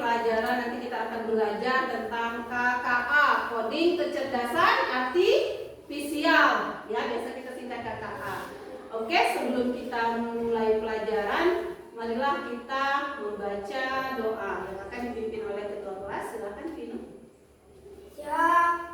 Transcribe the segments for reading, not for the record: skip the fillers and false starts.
pelajaran nanti kita akan belajar tentang KKA, coding kecerdasan artifisial. Ya, biasa kita singkat KKA. Oke, sebelum kita mulai pelajaran, marilah kita membaca doa yang akan dipimpin oleh ketua kelas. Silakan, Vino. Siap.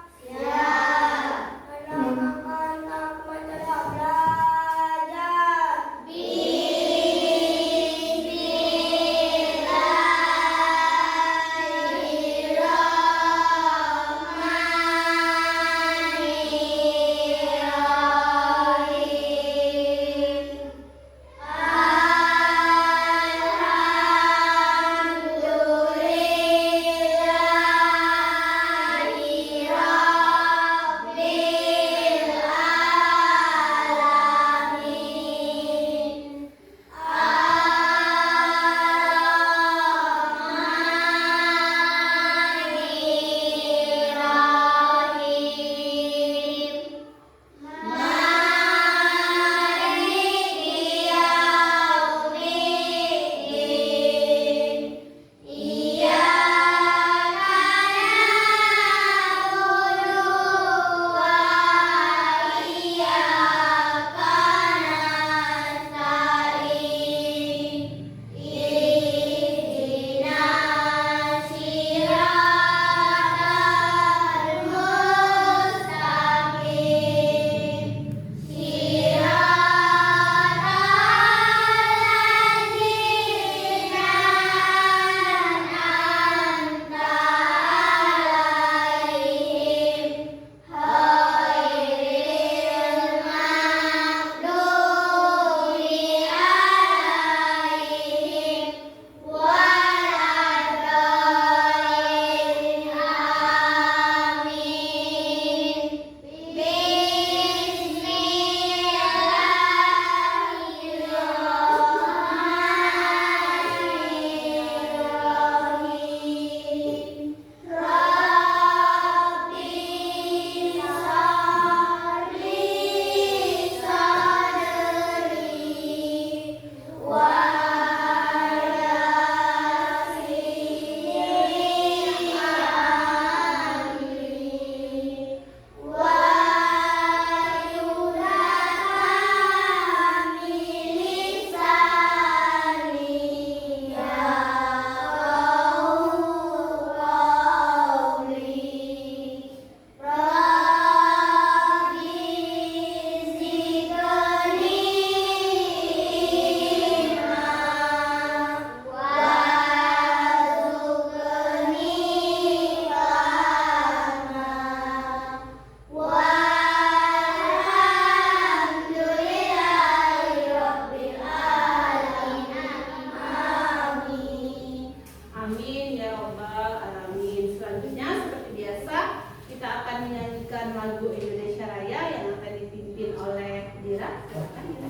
Lagu Indonesia Raya yang akan dipimpin oleh Dira. Silakan, Dira.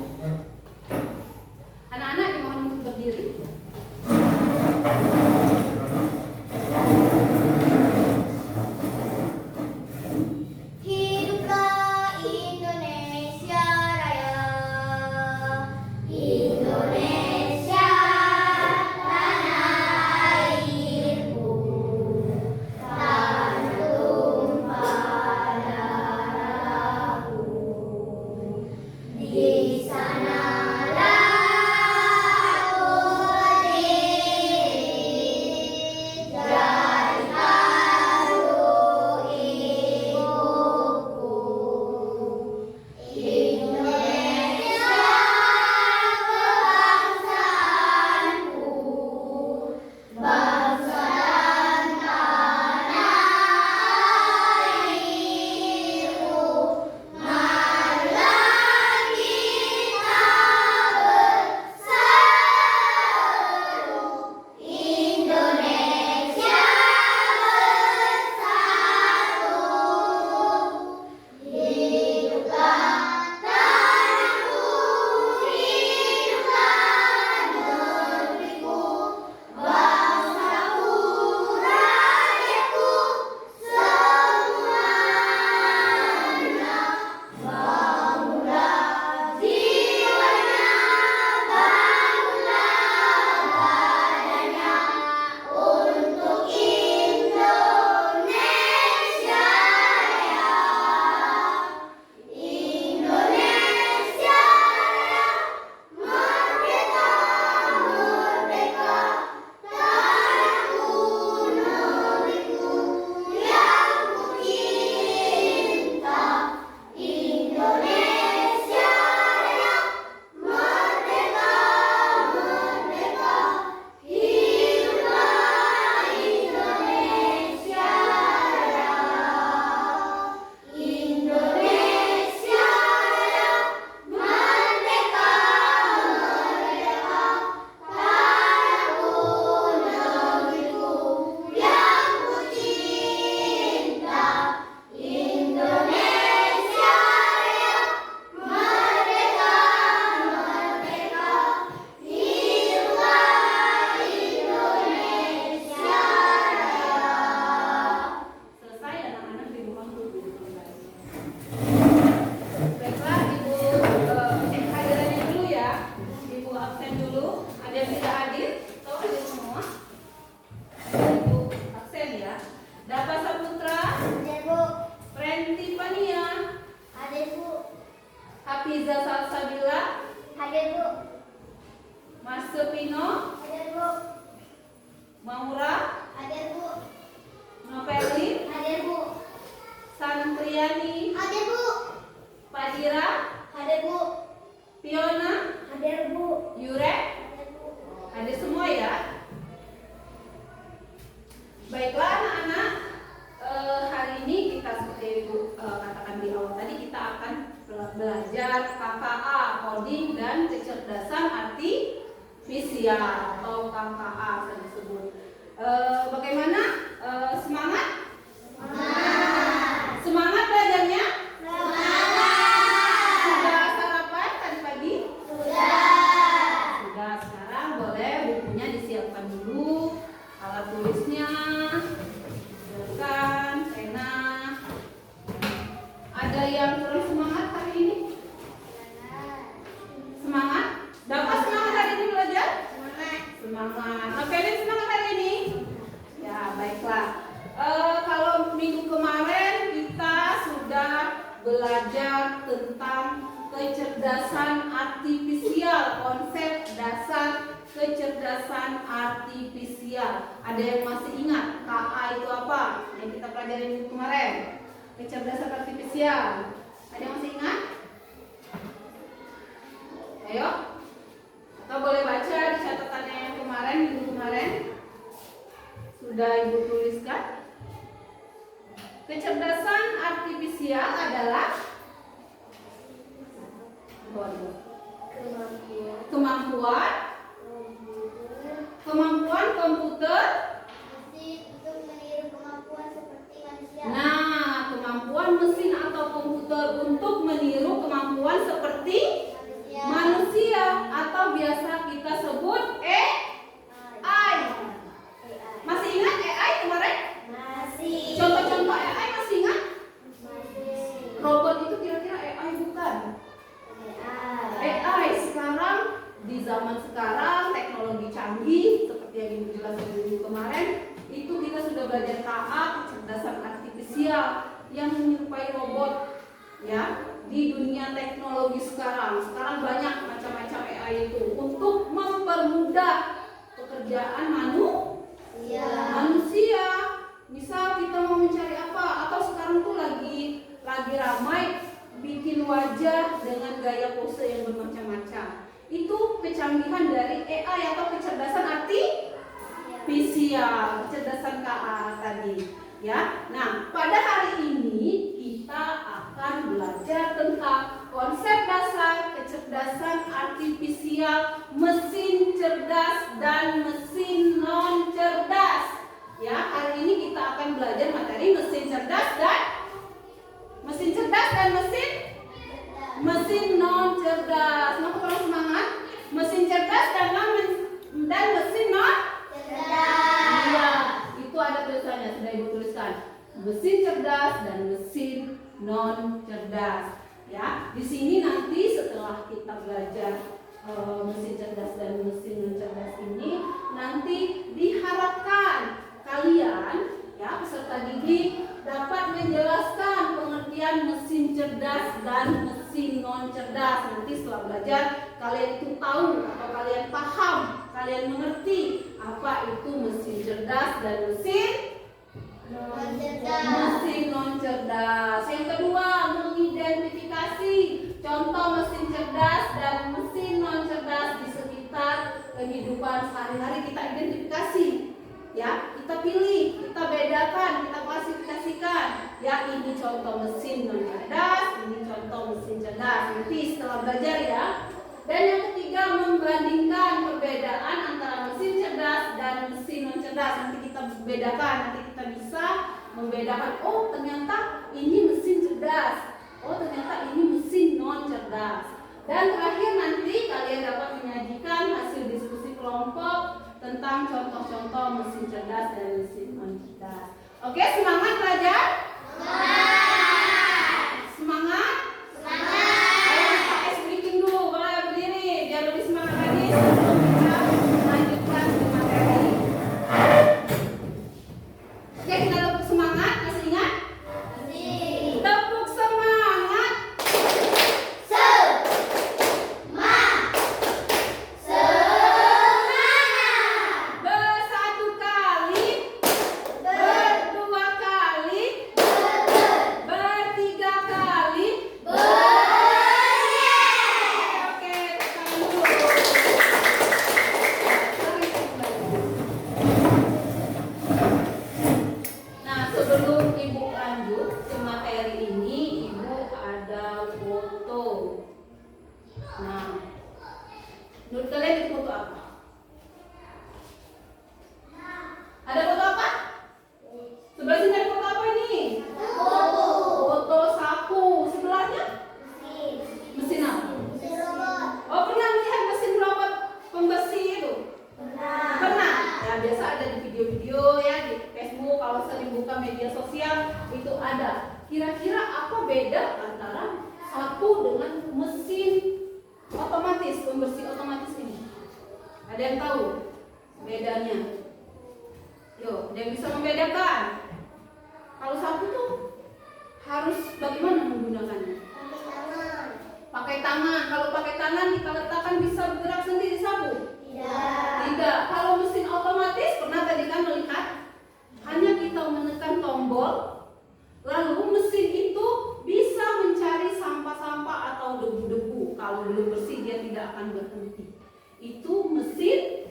Anak-anak dimohon untuk berdiri. Ku Dapa Saputra, Hadir, Bu. Renti Pania, Hadir, Bu. Hafiza Salsabila, Hadir, Bu. Mas Sepino, Hadir, Bu. Maura, Hadir, Bu. Novelin, Hadir, Bu. Santriani, Hadir, Bu. Padira, Hadir, Bu. Fiona, Hadir, Bu. Yurek, Hadir, Bu. ada semua ya. Baiklah anak-anak, hari ini kita seperti Ibu katakan di awal tadi, kita akan belajar KKA, coding dan kecerdasan artifisial atau KKA saya disebut. Bagaimana? Semangat? Semangat belajarnya? Sudah sarapan tadi pagi? Sudah, sekarang boleh bukunya disiapkan dulu, alat tulisnya, siapkan, pena. Ada yang kurang semangat hari ini? Semangat? Dapat semangat hari ini belajar? Semangat. Oke, ini semangat hari ini? Ya, baiklah. Kalau minggu kemarin kita sudah belajar tentang kecerdasan artifisial, konsep dasar kecerdasan artifisial. Ada yang masih ingat KA itu apa? Yang kita pelajari minggu kemarin. Kecerdasan artifisial. Ada yang masih ingat? Ayo. Atau boleh baca di catatannya yang kemarin, minggu kemarin. Sudah Ibu tuliskan. Kecerdasan artifisial adalah kemampuan komputer. Untuk meniru kemampuan seperti manusia. Nah, kemampuan mesin atau komputer untuk meniru kemampuan seperti manusia atau biasa kita sebut AI. Masih ingat AI kemarin? Masih. Contoh-contoh AI masih ingat? Masih. Robot itu kira-kira AI bukan? AI sekarang, di zaman sekarang teknologi canggih seperti yang Ibu jelaskan dulu kemarin, itu kita sudah belajar KA, kecerdasan artifisial yang menyerupai robot ya. Di dunia teknologi sekarang banyak macam-macam AI itu untuk mempermudah pekerjaan manusia. Misal kita mau mencari apa, atau sekarang tuh lagi ramai bikin wajah dengan gaya pose yang bermacam-macam. Itu kecanggihan dari AI atau kecerdasan artifisial, kecerdasan KA tadi ya. Nah, pada hari ini kita akan belajar tentang konsep dasar kecerdasan artifisial, mesin cerdas dan mesin non cerdas. Ya, hari ini kita akan belajar materi mesin cerdas dan mesin non cerdas. Nah, kurang semangat. Mesin cerdas dan mesin non cerdas. Iya, itu ada tulisannya, sudah Ibu tuliskan. Mesin cerdas dan mesin non cerdas. Ya, di sini nanti setelah kita belajar mesin cerdas dan mesin non cerdas ini, nanti diharapkan kalian ya peserta didik dapat menjelaskan pengertian mesin cerdas dan mesin non cerdas. Nanti setelah belajar kalian itu tahu atau kalian paham, kalian mengerti apa itu mesin cerdas dan mesin non cerdas. Yang kedua, mengidentifikasi contoh mesin cerdas dan mesin non cerdas di sekitar kehidupan sehari-hari. Kita identifikasi ya, kita pilih, kita bedakan, kita klasifikasikan ya, ini contoh mesin non cerdas, ini contoh mesin cerdas. Nanti setelah belajar ya. Dan yang ketiga, membandingkan perbedaan antara mesin cerdas dan mesin non cerdas. Nanti kita bedakan, nanti kita bisa membedakan, oh ternyata ini mesin cerdas, oh ternyata ini mesin non cerdas. Dan terakhir nanti kalian dapat menyajikan hasil diskusi kelompok tentang contoh-contoh mesin cerdas dan mesin non cerdas. Oke, semangat belajar? Semangat? Ayo pakai speaking dulu, boleh berdiri biar lebih semangat lagi sebelum kita lanjutkan ke materi. Oke, kita semangat. kalau sering buka media sosial itu ada. Kira-kira apa beda antara sapu dengan mesin otomatis, pembersih otomatis ini? Ada yang tahu bedanya? Yuk, ada yang bisa membedakan? Kalau sapu tuh harus bagaimana menggunakannya? Pakai tangan. Pakai tangan. Kalau pakai tangan kita letakkan bisa bergerak sendiri sapu? Tidak. Tidak. Kalau mesin otomatis pernah tadi kan melihat hanya kita menekan tombol, lalu mesin itu bisa mencari sampah-sampah atau debu-debu. Kalau belum bersih dia tidak akan berhenti. Itu mesin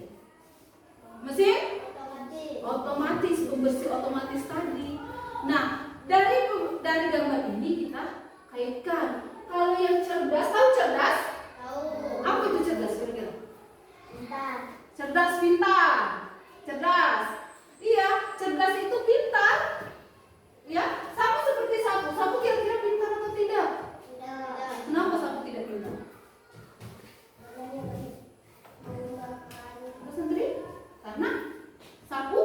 otomatis, pembersih otomatis tadi. Nah, dari gambar ini kita kaitkan. Kalau yang cerdas, tahu cerdas? Tahu. Apa itu cerdas kira-kira? Pintar. Cerdas, pintar. Cerdas. Iya, cerdas itu pintar. Ya, sama seperti sapu. Sapu kira-kira pintar atau tidak? Tidak. Kenapa sapu tidak pintar? Terus sendiri? Karena sapu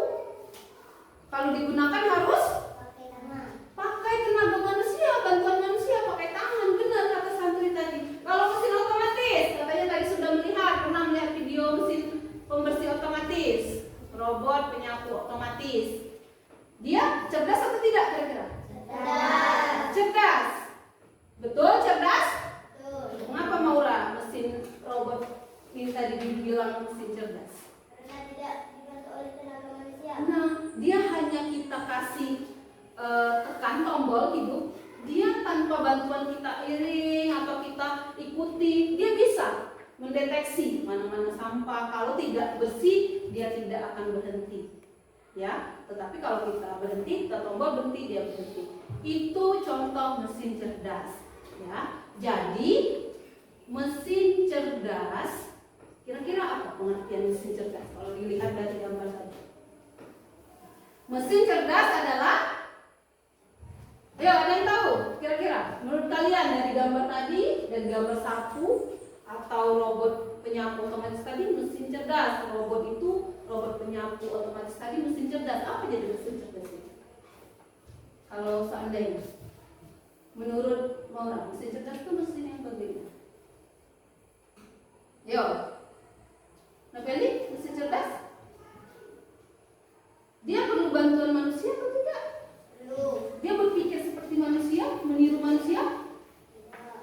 kalau digunakan harus Pakai tangan. pakai tenaga manusia, bantuan manusia, pakai tangan. Benar kata santri tadi. Kalau mesin otomatis, katanya tadi sudah pernah melihat video mesin pembersih otomatis, robot penyapu otomatis. Dia cerdas atau tidak kira-kira? Cerdas. Cerdas. Betul cerdas? Betul. Mengapa Maura mesin robot ini tadi dibilang mesin cerdas? Karena tidak dibantu oleh tenaga manusia. Nah, dia hanya kita kasih tekan tombol hidup, dia tanpa bantuan kita iring atau kita ikuti, dia bisa mendeteksi mana-mana sampah. Kalau tidak bersih, dia tidak akan berhenti. Ya, tetapi kalau kita berhenti, kita tombol berhenti, dia berhenti. Itu contoh mesin cerdas. Ya, jadi mesin cerdas, kira-kira apa pengertian mesin cerdas? Kalau dilihat dari gambar tadi, mesin cerdas adalah, ayo ada yang tahu? Kira-kira menurut kalian dari gambar tadi dan gambar sapu atau robot penyapu otomatis tadi, mesin cerdas, robot itu robot penyapu otomatis tadi mesin cerdas. Apa jadi mesin cerdas itu? Kalau seandainya menurut Maura, mesin cerdas itu mesin yang bagaimana? Yo, Nabeli, mesin cerdas? Dia perlu bantuan manusia atau tidak? Perlu. Dia berpikir seperti manusia, meniru manusia? Tidak.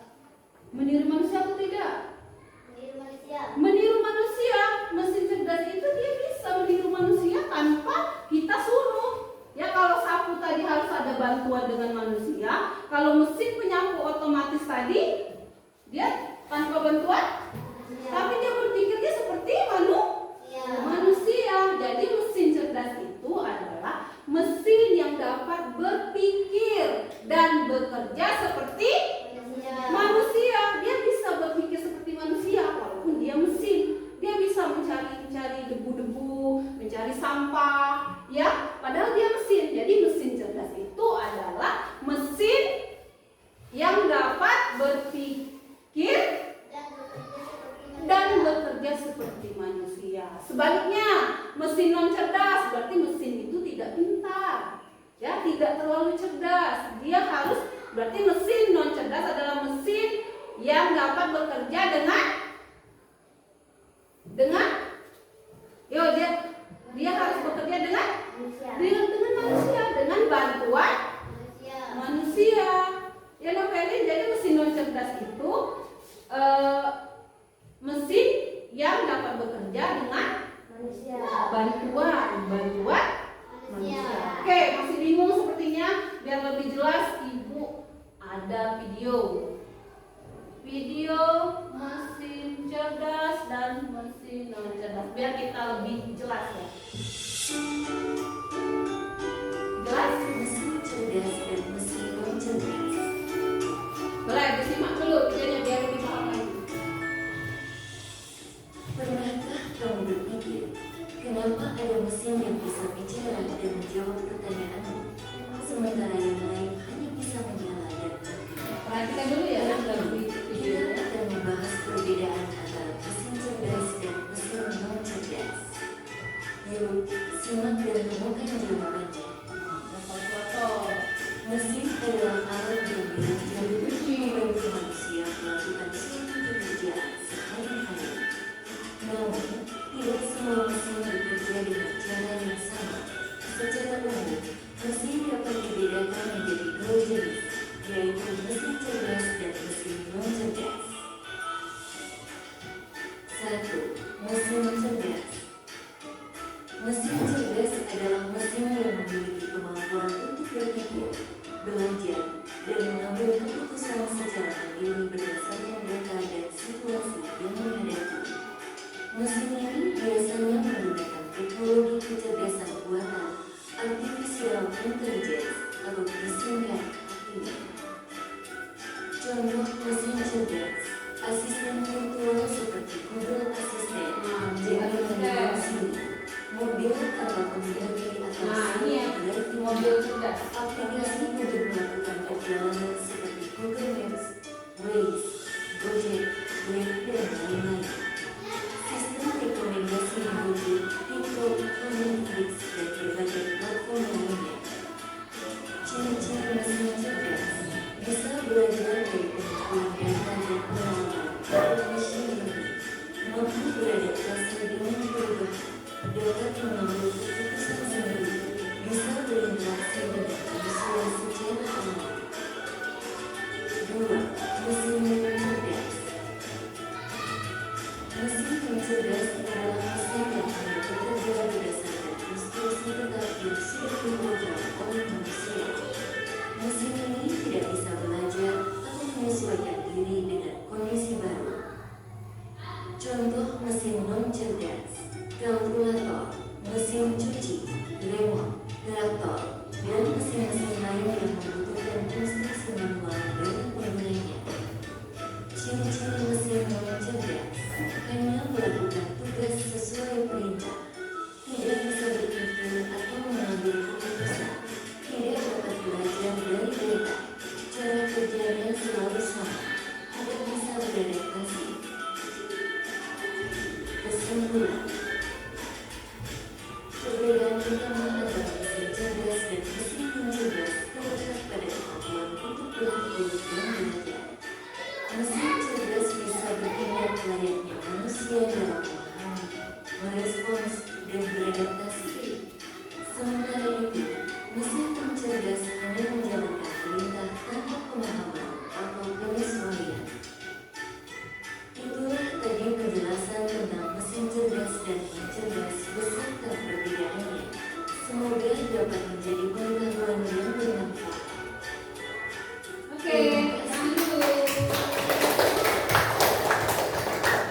Meniru manusia atau tidak? Meniru manusia. Meniru manusia. Mesin cerdas itu dia bisa meniru manusia tanpa kita suruh. Ya, kalau sapu tadi harus ada bantuan dengan manusia. Kalau mesin penyapu otomatis tadi dia tanpa bantuan, tapi dia berpikirnya seperti manusia. Jadi mesin cerdas itu adalah mesin yang dapat berpikir dan bekerja seperti manusia. Dia bisa berpikir seperti manusia walaupun dia mesin. Dia bisa mencari debu-debu, mencari sampah, ya. Padahal dia mesin. Jadi mesin cerdas itu adalah mesin yang dapat berpikir dan bekerja seperti manusia. Sebaliknya, mesin non cerdas berarti mesin itu tidak pintar, ya, tidak terlalu cerdas. Dia harus, berarti mesin non cerdas adalah mesin yang dapat bekerja dengan dia harus bekerja dengan manusia, dengan bantuan manusia. Ya, Novelin, jadi mesin non cerdas itu mesin yang dapat bekerja dengan bantuan manusia. Oke, masih bingung sepertinya? Biar lebih jelas, Ibu ada video mesin cerdas dan mesin non cerdas, biar kita lebih jelas ya. Jelas? Mesin cerdas dan mesin non cerdas. Boleh disimak dulu videonya biar lebih paham lagi. Pernahkah kamu berpikir, kenapa ada mesin yang bisa bicara dan menjawab pertanyaanmu, sementara yang lain hanya bisa menyala dan bergerak? Perhatikan dulu ya lagu Kita videonya. akan membahas perbedaan antara mesin cerdas dan mesin non cerdas. Yuk, simak dan temukan jawabannya. Secara umum, mesin dapat dibedakan menjadi dua jenis, yaitu mesin cerdas dan mesin non-cerdas. 1. Mesin cerdas. Mesin cerdas adalah mesin yang memiliki kemampuan untuk berpikir, belajar, dan mengambil keputusan secara mandiri berdasarkan data dan situasi yang dihadapi. Mesin ini biasanya menggunakan teknologi kecerdasan buatan, artificial intelligence, atau disingkat AIA. Contoh mesin cerdas: asisten virtual seperti Google Assistant, Gemini Siri, mobil tanpa pengemudi atau self-driving mobil cerdas. aplikasi untuk melakukan perjalanan seperti Google Maps, Waze, Gojek, Grab, dan lain-lain. Sistem rekomendasi di YouTube, TikTok, Netflix, dan berbagai platform lainnya. Ciri-ciri mesin cerdas: bisa belajar dari pengumpulan data dan pengalaman atau machine learning, mampu beradaptasi dengan perubahan, dapat mengambil keputusan sendiri, bisa berinteraksi dengan manusia secara alami. 2. Mesin yang cerdas. Mesin yang cerdas adalah mesin yang hanya bekerja berdasarkan instruksi tetap yang sudah diprogram oleh manusia. Mesin ini tidak bisa belajar atau menyesuaikan diri dengan kondisi baru. Contoh mesin non-cerdas: kalkulator, mesin cuci, remote, traktor, dan mesin-mesin lain yang membutuhkan instruksi manual dari penggunanya. Ciri-ciri mesin non-cerdas: hanya melakukan tugas sesuai perintah, tidak bisa berpikir atau mengambil keputusan, tidak dapat belajar dari data, cara kerjanya selalu sama, tidak bisa beradaptasi. Kesimpulan: perbedaan utama antara mesin cerdas dan mesin non-cerdas terletak pada kemampuan untuk berpikir dan belajar. Mesin cerdas bisa bertindak layaknya manusia dalam memahami, merespons, dan beradaptasi. Sementara itu, mesin non-cerdas hanya menjalankan perintah tanpa pemahaman atau penyesuaian. Itulah tadi penjelasan tentang mesin cerdas dan non-cerdas beserta perbedaannya. Semoga dapat menjadi pengetahuan yang bermanfaat. Oke, lanjut.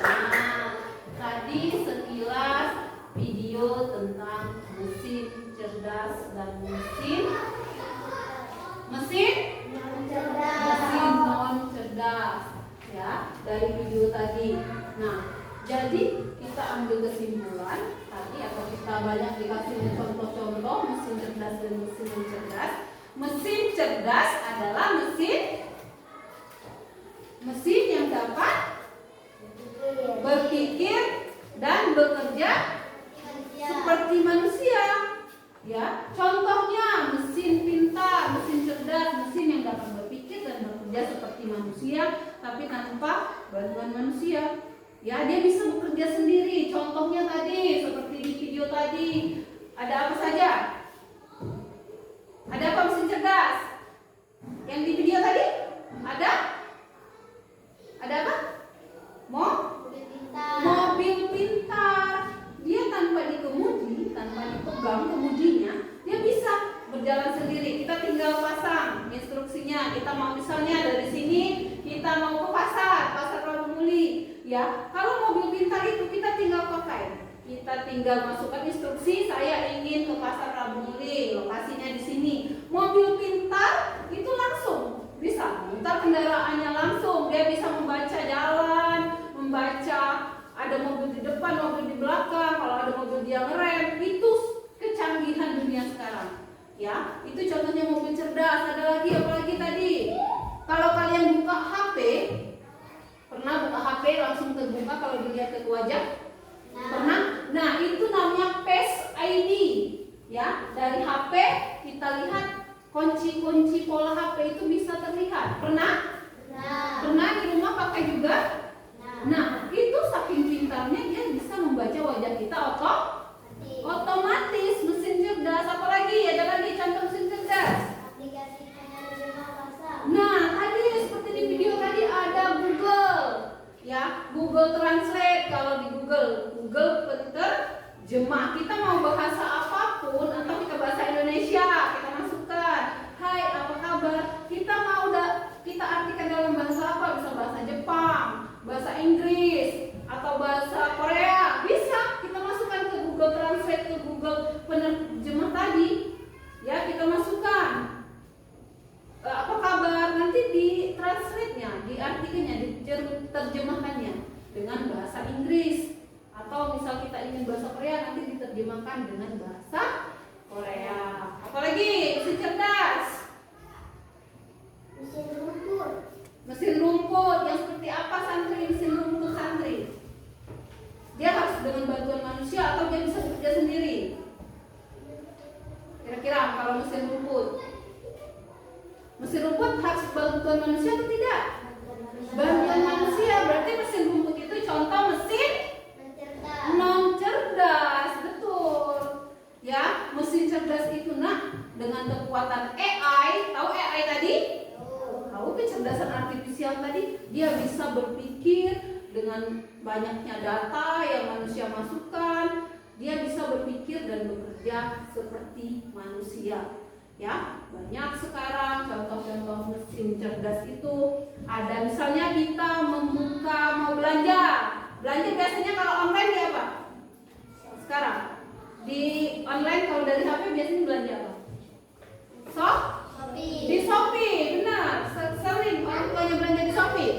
Nah, tadi sekilas video tentang mesin cerdas dan mesin non cerdas, ya, dari video tadi. Nah, jadi kita ambil kesimpulan tadi, atau kita banyak dikasih contoh-contoh mesin cerdas dan mesin non cerdas. Mesin cerdas adalah mesin yang dapat berpikir dan bekerja seperti manusia. Ya, contohnya mesin pintar, mesin cerdas, mesin yang dapat berpikir dan bekerja seperti manusia, tapi tanpa bantuan manusia. Ya, dia bisa bekerja sendiri. Contohnya tadi, seperti di video tadi, ada apa saja? Ada apa mesin cerdas? Yang di video tadi? Ada apa? Mobil pintar. Dia tanpa dikemudi, tanpa dipegang kemudinya, dia bisa berjalan sendiri. Kita tinggal pasang instruksinya. Kita mau, misalnya dari sini kita mau ke pasar Rabumuli. Ya, kalau mobil pintar itu kita tinggal pakai. Kita tinggal masukkan instruksi, saya ingin ke pasar Rabumuli, lokasinya di sini. Mobil pintar itu langsung bisa mutar kendaraannya langsung. Dia bisa membaca jalan, membaca ada mobil di depan, mobil di belakang. Kalau ada mobil dia ngerem. Itu kecanggihan dunia sekarang. Ya, itu contohnya mobil cerdas. Ada lagi, apalagi tadi? Kalau kalian buka HP, pernah buka HP langsung terbuka kalau dilihat ke wajah? Pernah? Nah, itu namanya Face ID. Ya, dari HP kita lihat kunci-kunci pola HP itu bisa terlihat. Pernah? Pernah di rumah pakai juga? Nah, itu saking pintarnya dia bisa membaca wajah kita otomatis. Mesin cerdas. Apalagi Google Translate. Kalau di Google penerjemah. Kita mau bahasa apapun atau kita bahasa Indonesia, kita masukkan. Hai, apa kabar? Kita kita artikan dalam bahasa apa? Bisa bahasa Jepang, bahasa Inggris, atau bahasa Korea. Bisa kita masukkan ke Google Translate, ke Google penerjemah tadi. Ya, kita masukkan. Apa kabar? Nanti di translate-nya, diartikannya, diterjemahkannya dengan bahasa Inggris. Atau misal kita ingin bahasa Korea, nanti diterjemahkan dengan bahasa Korea. Apalagi mesin cerdas. Mesin rumput. Mesin rumput yang seperti apa santri? Mesin rumput santri. Dia harus dengan bantuan manusia atau dia bisa bekerja sendiri? Kira-kira kalau mesin rumput. Mesin rumput harus bantuan manusia atau tidak? Bantuan manusia. Berarti mesin rumput itu contoh mesin non cerdas. Betul. Ya, mesin cerdas itu dengan kekuatan AI. Tahu AI tadi? Tahu kecerdasan artifisial tadi? Dia bisa berpikir dengan banyaknya data yang manusia masukkan. Dia bisa berpikir dan bekerja seperti manusia. Ya, banyak sekarang contoh-contoh mesin cerdas itu. Ada misalnya kita mau belanja. Belanja biasanya kalau online dia apa? Sekarang di online kalau dari HP biasanya belanja apa? Di Shopee, benar. Sering orang tuanya belanja di Shopee.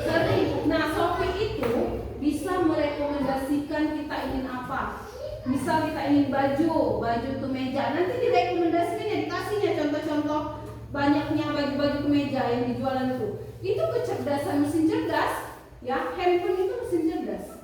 Sering. Nah, Shopee itu bisa merekomendasikan kita ingin apa. Misal kita ingin baju kemeja, nanti direkomendasikannya, dikasihnya contoh-contoh banyaknya baju-baju kemeja yang dijualan itu. Itu kecerdasan mesin cerdas, ya. Handphone itu mesin cerdas.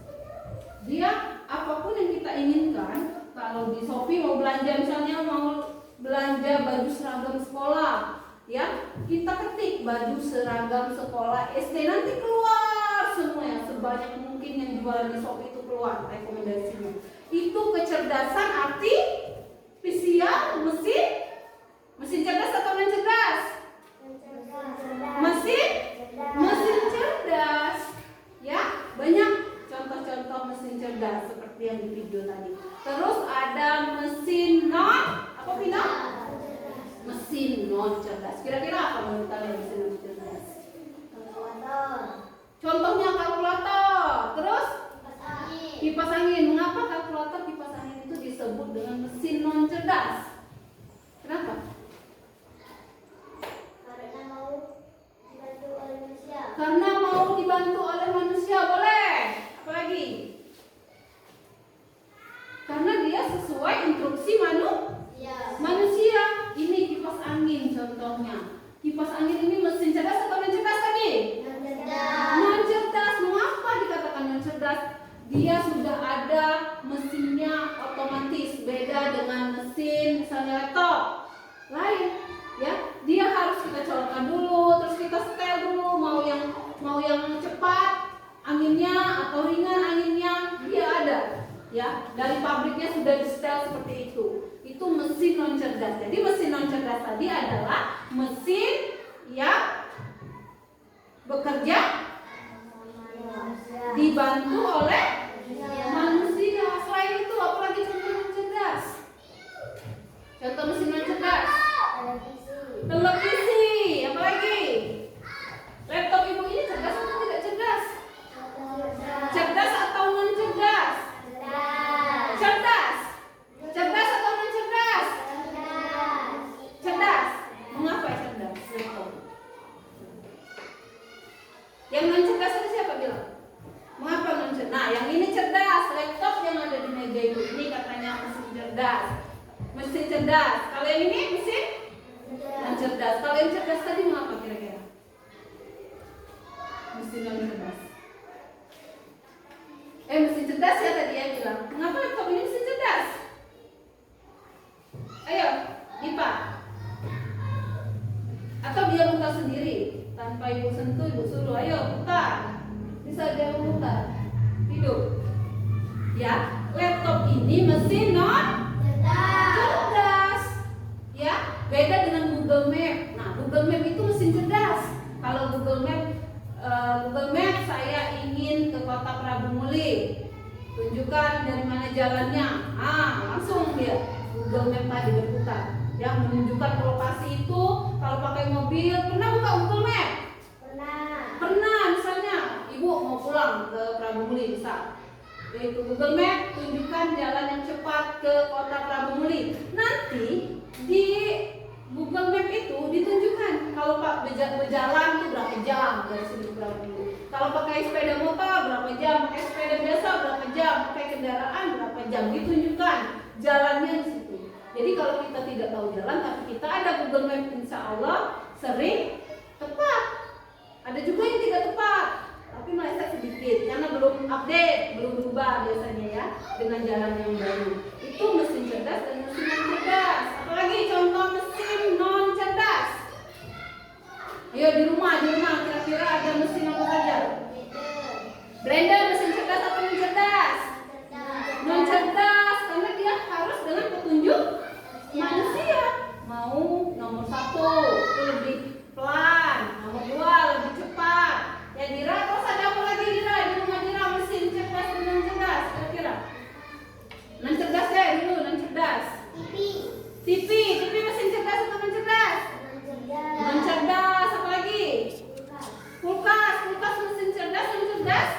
Dia apapun yang kita inginkan, kalau di Shopee mau belanja misalnya mau belanja baju seragam sekolah, ya, kita ketik baju seragam sekolah SD, nanti keluar semua ya, sebanyak mungkin yang jualan di Shopee itu keluar rekomendasinya. Itu kecerdasan artifisial mesin cerdas atau non cerdas? Mesin cerdas. Ya, banyak contoh-contoh mesin cerdas seperti yang di video tadi. Terus ada mesin mesin non cerdas. Kira-kira apa menurut kalian mesin non cerdas? Contohnya kalkulator. Terus kipas angin. Mengapa kalkulator, kipas angin itu disebut dengan mesin non cerdas? Kenapa? Karena mau dibantu oleh manusia. Boleh. Apalagi? Karena dia sesuai instruksi manusia. Ini kipas angin contohnya. Kipas angin ini mesin cerdas atau non cerdas tadi? Non cerdas. Mengapa dikatakan non cerdas? Dia sudah ada mesinnya otomatis, beda dengan mesin misalnya laptop lain, ya. Dia harus kita colokkan dulu, terus kita setel dulu, mau yang cepat anginnya atau ringan anginnya, dia ada, ya. Dari pabriknya sudah di setel seperti itu. Itu mesin non cerdas. Jadi mesin non cerdas tadi adalah mesin yang bekerja dibantu oleh manusia. Selain itu apalagi contoh non cerdas? Contoh mesin non cerdas. Televisi. Apalagi? Laptop ibu ini cerdas atau tidak cerdas? Cerdas atau non cerdas? Cerdas. Cerdas atau non cerdas? Cerdas. Mengapa cerdas? Yang non cerdas itu siapa bilang? Mengapa non cerdas? Nah, yang ini cerdas. Laptop yang ada di meja ibu ini katanya mesin cerdas. Mesin cerdas. Kalau yang ini mesin non cerdas. Kalau yang cerdas tadi mengapa kira-kira? Mesin non cerdas. Mesin cerdas ya tadi yang bilang. Mengapa laptop ini mesin cerdas? Ayo, Dipa. Atau dia mutar sendiri tanpa ibu sentuh, ibu suruh. Ayo, mutar. Bisa dia memutar. Hidup. Ya, laptop ini mesin non cerdas. Ya, beda dengan Google Map. Nah, Google Map itu mesin cerdas. Kalau Google Map saya ingin kota Prabu Muli. Tunjukkan dari mana jalannya. Langsung dia Google Map tadi berputar. Yang menunjukkan ke lokasi itu. Kalau pakai mobil, pernah buka Google Map? Pernah, misalnya ibu mau pulang ke Prabu Muli bisa. Yaitu Google Map, tunjukkan jalan yang cepat ke kota Prabu Muli. Nanti di Google Map itu ditunjukkan kalau Pak berjalan itu berapa jam dari sini ke Prabu Muli. Kalau pakai sepeda motor berapa jam, pakai sepeda biasa berapa jam, pakai kendaraan berapa jam, ditunjukkan jalannya di situ. Jadi kalau kita tidak tahu jalan tapi kita ada Google Map, insya Allah sering tepat. Ada juga yang tidak tepat, tapi meleset sedikit karena belum update, belum berubah biasanya ya dengan jalan yang baru. Itu mesin cerdas dan mesin non cerdas. Apalagi contoh mesin non cerdas. Ayo di rumah kira-kira ada mesin apa saja? Blender mesin cerdas atau non cerdas? Non cerdas karena dia harus dengan petunjuk manusia. Mau nomor 1 itu lebih pelan, nomor 2 lebih cepat. Ya Dira, terus ada apa lagi Dira di rumah Dira mesin cerdas dan non cerdas kira-kira? Non cerdas deh dulu, non cerdas. TV mesin cerdas atau non cerdas? Non cerdas. Apa lagi? Kulkas mesin cerdas, non cerdas?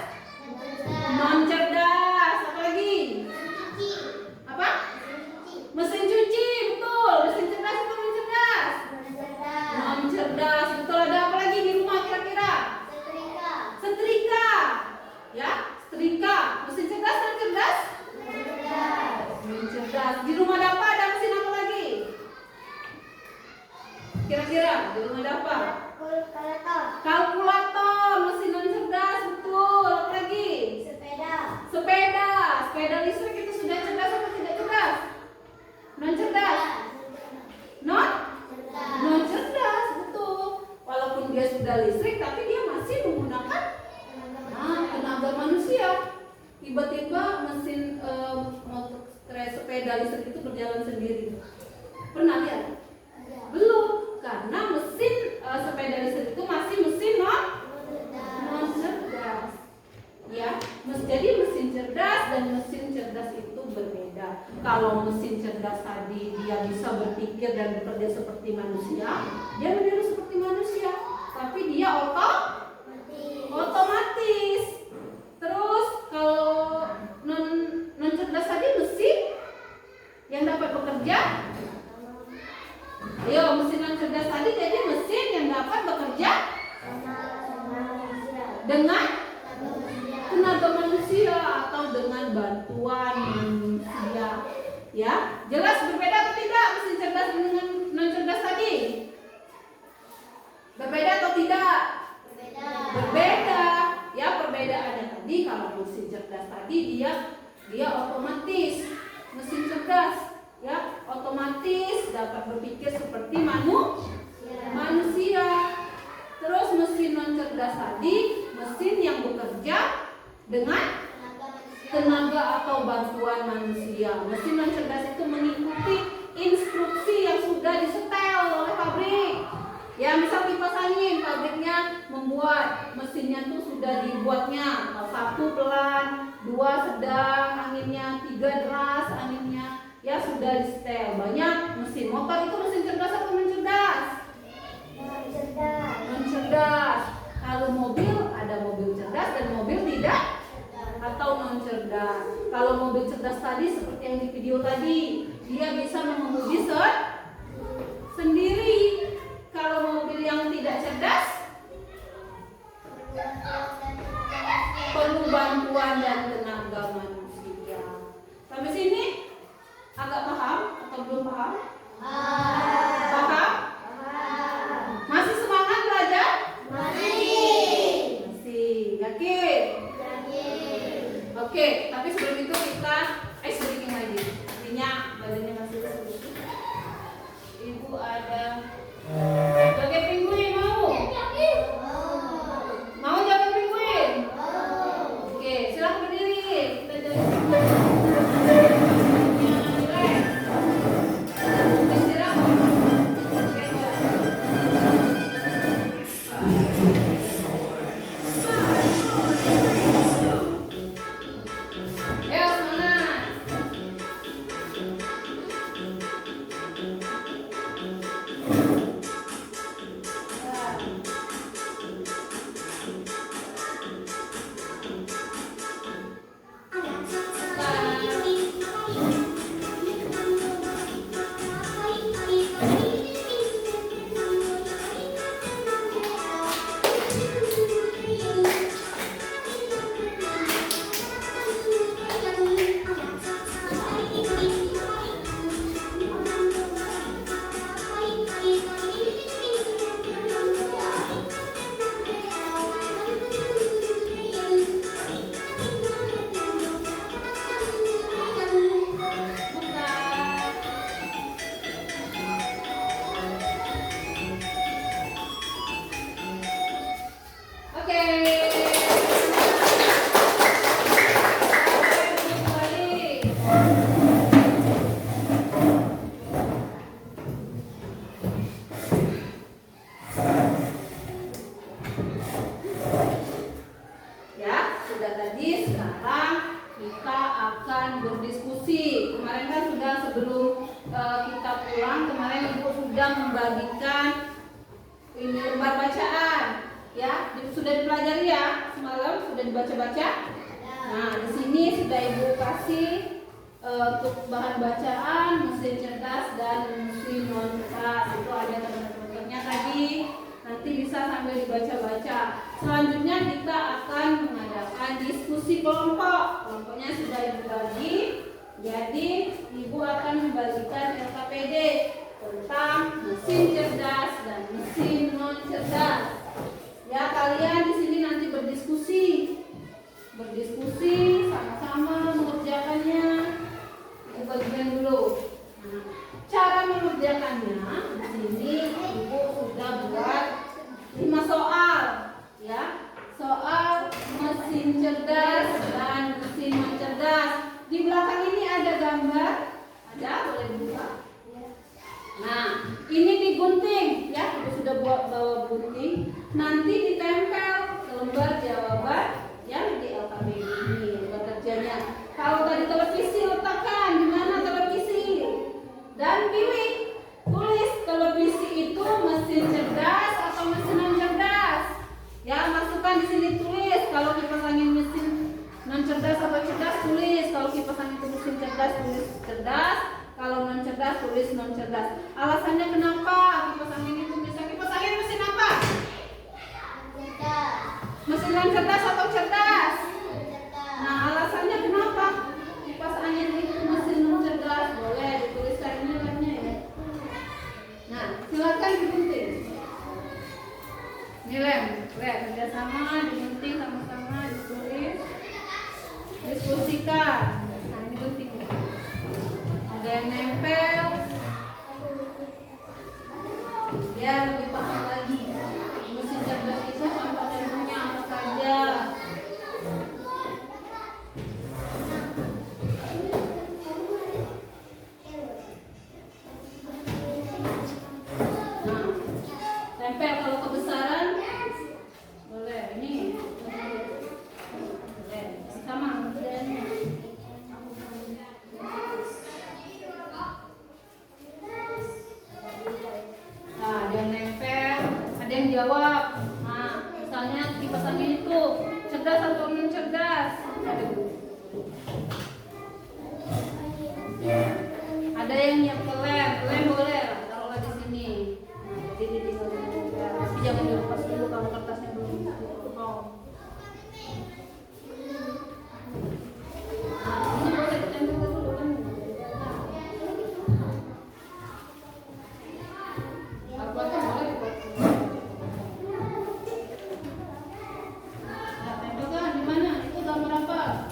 Non cerdas. Apa lagi? Apa? Mesin cuci, betul. Mesin cerdas atau non cerdas? Non cerdas, betul. Ada apa lagi di rumah kira-kira? Setrika. Ya, setrika. Mesin cerdas, non cerdas? Non cerdas. Di rumah Dapa ada mesin apa lagi? Kira-kira di rumah Dapa? Kalkulator, mesin non cerdas, betul. Apa lagi? Sepeda listrik itu sudah cerdas atau tidak cerdas? Non cerdas? Non cerdas, betul. Walaupun dia sudah listrik, tapi dia masih menggunakan tenaga manusia. Tiba-tiba mesin sepeda listrik itu berjalan sendiri. Pernah lihat? Belum, karena mesin sepeda listrik itu masih mesin non cerdas. Ya, jadi mesin cerdas dan mesin cerdas itu berbeda. Kalau mesin cerdas tadi dia bisa berpikir dan bekerja seperti manusia, dia meniru seperti manusia, tapi dia otomatis. Terus kalau non cerdas tadi mesin yang dapat bekerja. Ayo, mesin non cerdas tadi jadi mesin yang dapat bekerja dengan tenaga manusia atau dengan bantuan manusia. Ya, jelas berbeda atau tidak mesin cerdas dengan non cerdas tadi? Berbeda atau tidak? Berbeda. Ya, perbedaannya tadi kalau mesin cerdas tadi dia otomatis. Mesin cerdas ya otomatis dapat berpikir seperti manusia. Terus mesin non cerdas tadi mesin yang bekerja dengan tenaga atau bantuan manusia. Mesin non cerdas itu mengikuti instruksi yang sudah disetel oleh pabrik. Ya, misal kipas angin, pabriknya membuat mesinnya tuh sudah dibuatnya 1 pelan, 2 sedang anginnya, 3 deras anginnya. Ya sudah disetel. Banyak mesin motor itu mesin cerdas atau non cerdas? Non cerdas. Kalau mobil ada mobil cerdas dan mobil tidak atau non cerdas. Kalau mobil cerdas tadi seperti yang di video tadi, dia bisa mengemudi sendiri. Kalau mobil yang tidak cerdas perlu bantuan dan tenaga manusia. Sampai sini agak paham atau belum paham? Paham? Masih semangat belajar? Masih. Yakin? Oke, tapi sebelum itu kita sedikit lagi. Artinya badannya masih sedikit. Ibu ada joget penguin mau? Mau joget penguin? Oke, silakan berdiri. Kita joget. Istirahat. Oke. Ya, sudah tadi, sekarang kita akan berdiskusi. Kemarin kan sudah sebelum kita pulang, kemarin Ibu sudah membagikan ini lembar bacaan. Ya, sudah dipelajari ya semalam, sudah dibaca-baca. Nah, di sini sudah Ibu kasih untuk bahan bacaan, mesin cerdas dan mesin non cerdas. Itu ada teman-temannya tadi. Nanti bisa sambil dibaca-baca. Selanjutnya kita akan mengadakan diskusi kelompok. Kelompoknya sudah Ibu bagi. Jadi Ibu akan membagikan LKPD tentang mesin cerdas dan mesin non cerdas. Ya, kalian di sini nanti berdiskusi sama-sama mengerjakannya. Ibu bagikan dulu. Nah, cara mengerjakannya di sini Ibu sudah buat 5 soal, ya. Soal mesin cerdas dan mesin non cerdas. Di belakang ini ada gambar, ada, boleh dibuka. Nah, ini digunting, ya. Ibu sudah bawa gunting. Nanti ditempel ke lembar jawaban yang di LKPD ini, lembar kerjanya. Kalau tadi televisi, letakkan di mana televisi dan pilih, tulis televisi itu mesin cerdas atau mesin non cerdas. Ya, masukkan di sini, tulis. Kalau kipas angin mesin non cerdas atau cerdas, tulis. Kalau kipas angin itu mesin cerdas, tulis cerdas. Kalau non cerdas, tulis non cerdas. Alasannya kenapa kipas angin itu bisa kipas angin mesin apa? Mesin non cerdas atau cerdas? Nah, alasannya kenapa kipas angin itu mesin non cerdas? Boleh dituliskan ini lemnya ya. Nah, silakan digunting. Ini lem, kerjasama, digunting sama-sama, ditulis, diskusikan. Nah, ini gunting. Ada yang nempel, ya lebih paham lagi. Mesin cerdas itu komponennya apa saja. Nah, tempel kalau kebesaran boleh. Ini boleh sama kerjaannya. Nah, ada yang nempel, ada yang jawab. Nah, misalnya kipas angin itu cerdas atau non cerdas? Ada yang nyiap ke lem boleh lah, taruhlah di sini. Nah, jadi tinggal ditempel. Tapi jangan dilepas dulu kalau kertasnya belum potong. Nah, ini boleh ditempel dulu kan? Nah, tempel kan di mana? Itu gambar apa?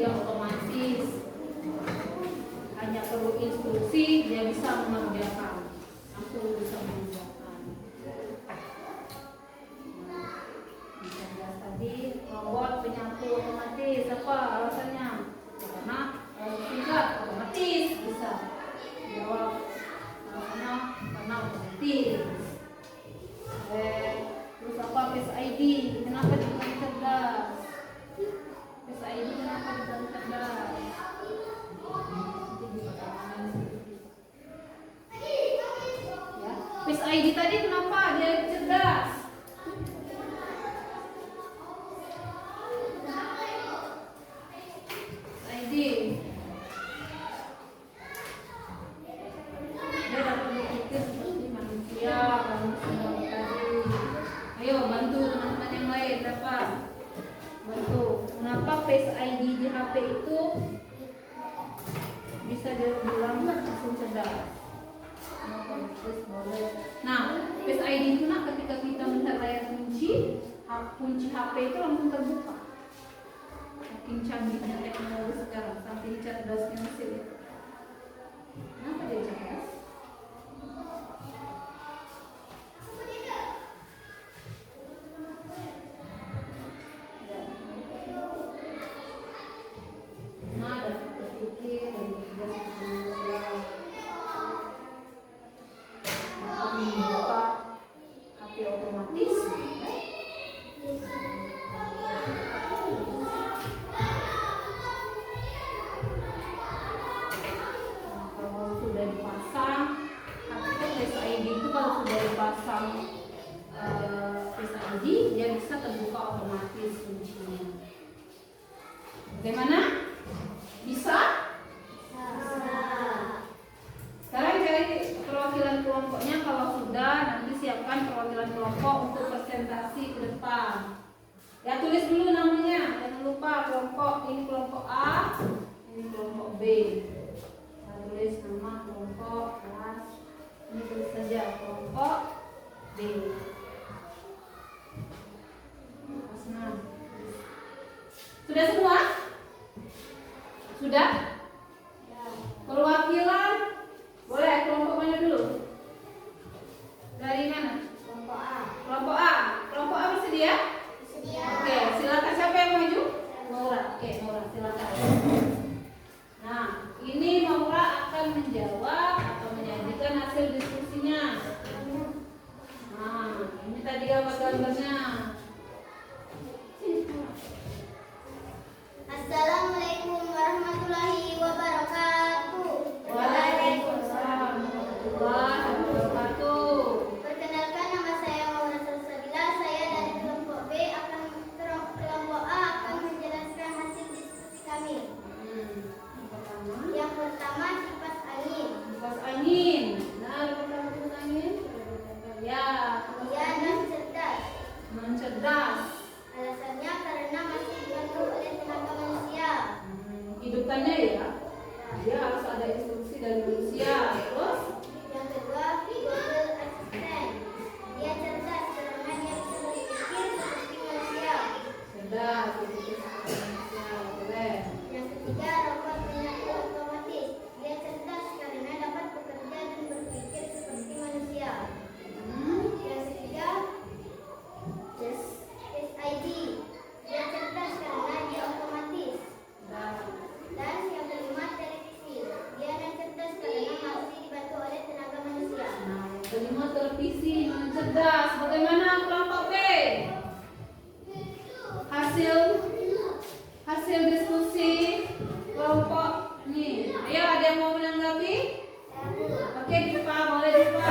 dia otomatis. Hanya perlu instruksi dia bisa mengerjakan. Langsung bisa mengerjakan. Tadi robot penyapu otomatis apa alasannya? Karena singkat otomatis bisa jawab. Karena otomatis. Terus apa Face ID? Kenapa dibilang cerdas? Face ID kenapa dibilang cerdas? Ya, Face ID tadi kenapa dia cerdas? ID dia dapat berpikir seperti manusia tadi. Ayo bantu teman-teman yang lain dapat bantu. Kenapa Face ID di HP itu bisa dibilang langsung cerdas? Nah, Face ID itu ketika kita melihat layar kunci HP itu langsung terbuka. Saking canggihnya teknologi sekarang, saking cerdasnya mesin. Kenapa dia cerdas? Nah, ada berpikir dan cerdas manusia. Membuka HP otomatis. Kalau sudah dipasang Face ID, dia bisa terbuka otomatis kuncinya. Bagaimana? Bisa? Sekarang cari perwakilan kelompoknya. Kalau sudah, nanti siapkan perwakilan kelompok untuk presentasi ke depan. Ya, tulis dulu namanya. Jangan lupa kelompok ini kelompok A, ini kelompok B. Nah, tulis nama kelompok kelas. Ini tulis saja kelompok B. Sudah semua? Sudah? Perwakilan boleh kelompok mana dulu? Dari mana? Kelompok A. Kelompok A. Kelompok A bersedia? Bersedia. Oke, silakan siapa yang maju? Maura. Oke, Maura silakan. Nah, ini Maura akan menjawab atau menyajikan hasil diskusinya. Nah, ini tadi gambar-gambarnya. Assalamualaikum warahmatullahi wabarakatuh. Waalaikumsalam warahmatullahi wabarakatuh. Perkenalkan, nama saya Maura Salsabila. Saya dari kelompok B kelompok A akan menjelaskan hasil diskusi kami. Yang pertama kipas angin. Kipas angin. Nah, kipas angin. Ya, Dia non-cerdas. non-cerdas. Alasannya karena masih dibantu oleh tenaga manusia. Hidupannya ya. Dia harus ada instruksi dari manusia. Terus Yang kedua, Google Assistant. Dia cerdas karena dia bisa berpikir seperti manusia. cerdas, berpikir seperti manusia. Boleh. Yang ketiga, robot penyapu otomatis. Dia cerdas karena dapat bekerja dan berpikir seperti manusia. Yang ketiga, Face ID. Dia cerdas karena dia otomatis. Dan yang kelima, televisi. Dia non cerdas karena masih dibantu oleh tenaga manusia. Nah, yang kelima televisi non-cerdas. Bagaimana kelompok B? Hasil diskusi kelompok nih. Ayo, ada yang mau menanggapi? Oke, Dipa, boleh Dipa.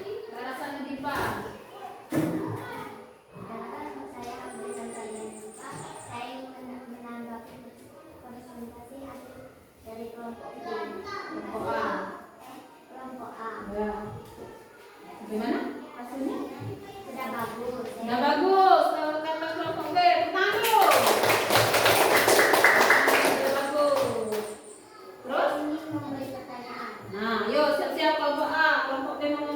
Ke arah sana Dipa. Saya Abdul Kalian Pak. Saya menanggapi presentasi hasil dari kelompok B. Kelompok A. Kelompok A. Ya. Bagaimana hasilnya? Sudah bagus. Sudah bagus. Kalau kata kelompok B, tangan dulu. Sudah bagus. Terus? Ini memberi pertanyaan. Nah, yuk siap-siap kelompok A. Kelompok B mau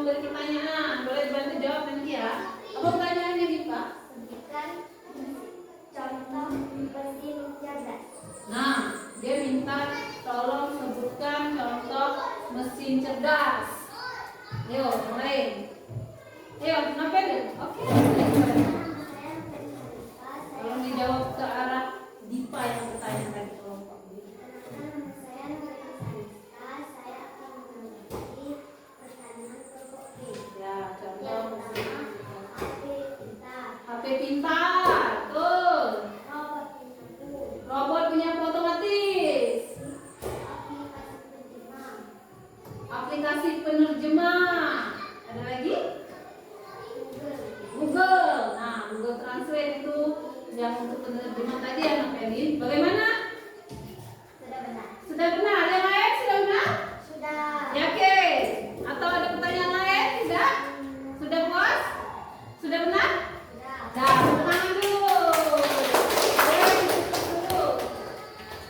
minta tolong sebutkan contoh mesin cerdas. Ayo, yang lain. Ayo, kenapa dulu? Oke. Tolong dijawab ke arah Dipa yang bertanya tadi kelompok. Saya Nurita, saya akan menanggapi pertanyaan kelompok B. Ya, contoh Yang mesin pertama, HP pintar. HP pintar. Tuh. Robot pintar. Robot penyampu otomatis. Aplikasi penerjemah. Aplikasi penerjemah. Ada lagi? Google. Google. Nah, Google Translate itu yang untuk penerjemah tadi anak Elin. Bagaimana? Sudah benar. Sudah benar? Yang lain sudah benar? Sudah. Yakin? Atau ada pertanyaan lain? Tidak? Sudah puas? Sudah benar? Sudah. Dah, tepuk tangan dulu. Ya, ditutup dulu.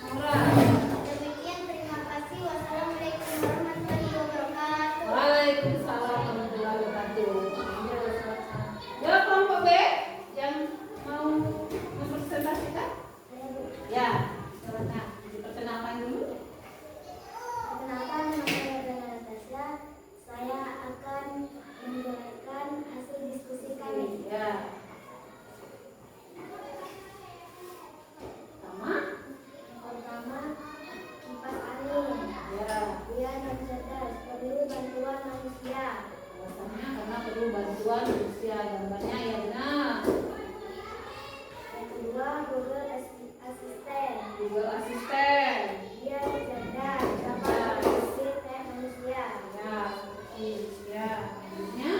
Murah. Demikian, terima kasih. Wassalamualaikum warahmatullahi wabarakatuh. Waalaikumsalam warahmatullahi wabarakatuh. Ya, kelompok B yang mau mempresentasikan? Ya, silakan diperkenalkan dulu. Perkenalkan, nama saya Bella Natasha. Saya akan menjelaskan hasil diskusi kami. Ya. Pertama, Yang pertama, kipas angin. ya, Dia non cerdas, perlu bantuan manusia. alasannya karena perlu bantuan manusia. Gambarnya ya benar. Yang kedua, Google Assistant. Google Asisten. Dia cerdas, dapat mendeteksi teks manusia. Ya, seperti ya. Selanjutnya,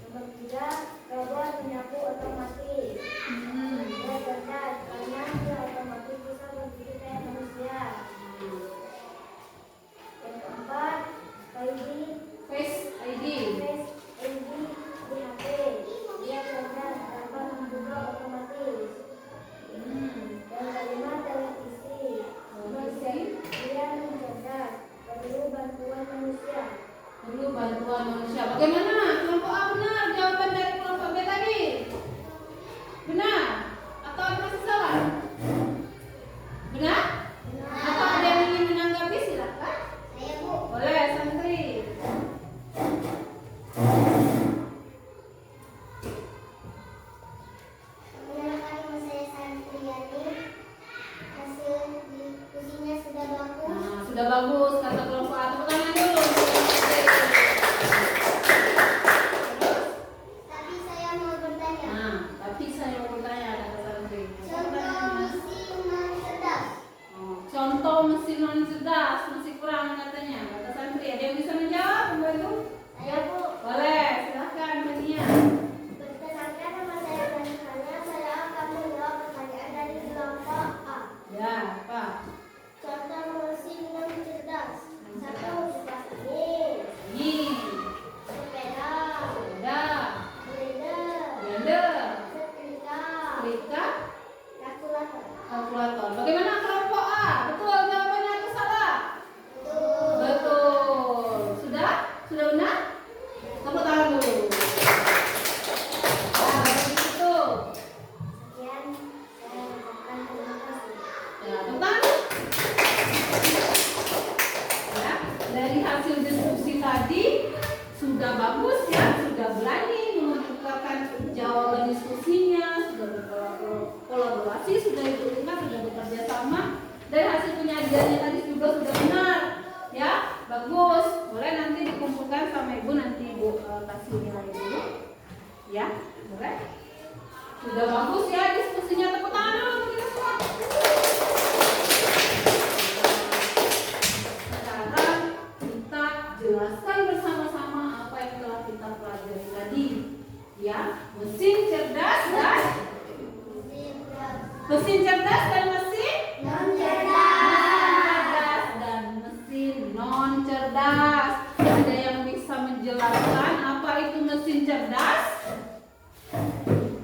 Nomor tiga, robot penyapu otomatis. Dia cerdas karena dia otomatis bisa mendeteksi teks manusia. Yang keempat, Face ID. Face ID di HP. Dia cerdas dapat membuka otomatis. Yang kelima, televisi. Dia cerdas, perlu bantuan manusia. Perlu bantuan manusia. Bagaimana? Kelompok A benar jawaban dari kelompok B tadi? Benar? Atau ada masih salah? Benar? Atau ada yang ingin menanggapi? Silakan. Saya Bu. Boleh, santri. Perkenalkan, nama saya Santriani. Hasil diskusinya sudah bagus. Nah, sudah bagus kata kelompok A. Tepuk tangan dulu. Terus? Tapi saya mau bertanya. Nah, tapi saya mau bertanya kata santri. Contoh mesin non cerdas. Oh, contoh mesin non cerdas masih kurang katanya. Kata santri, ada yang bisa menjawab? Membantu? Saya Bu. Boleh, silahkan Mania. Perkenalkan, nama saya Santriani. Saya akan menjawab pertanyaan dari kelompok A. Ya, Pak. Contoh mesin non cerdas. Satu, kipas angin, Ini, sepeda, sepeda, blender, blender, setrika, setrika, kalkulator. kalkulator. Bagaimana kelompok A? Betul jawabannya atau salah? Betul. Betul. Sudah? Sudah benar? Tepuk tangan dulu. Nah, begitu. Sekian, saya ucapkan terima kasih. Ya, tepuk tangan. Ya, dari hasil diskusi tadi sudah bagus ya, sudah berani mengemukakan jawaban diskusinya, sudah berkolaborasi, sudah diperlukan, sudah bekerja sama. Dari hasil penyajiannya tadi juga sudah benar, ya, bagus. Boleh nanti dikumpulkan sama ibu, nanti ibu kasih nilai dulu, ya, boleh. Sudah bagus ya diskusinya, tepuk tangan dulu untuk kita semua. Sekarang kita jelaskan bersama-sama apa yang telah kita pelajari tadi, ya, mesin cerdas dan mesin cerdas dan mesin Non cerdas dan mesin non cerdas. Ada yang bisa menjelaskan apa itu mesin cerdas?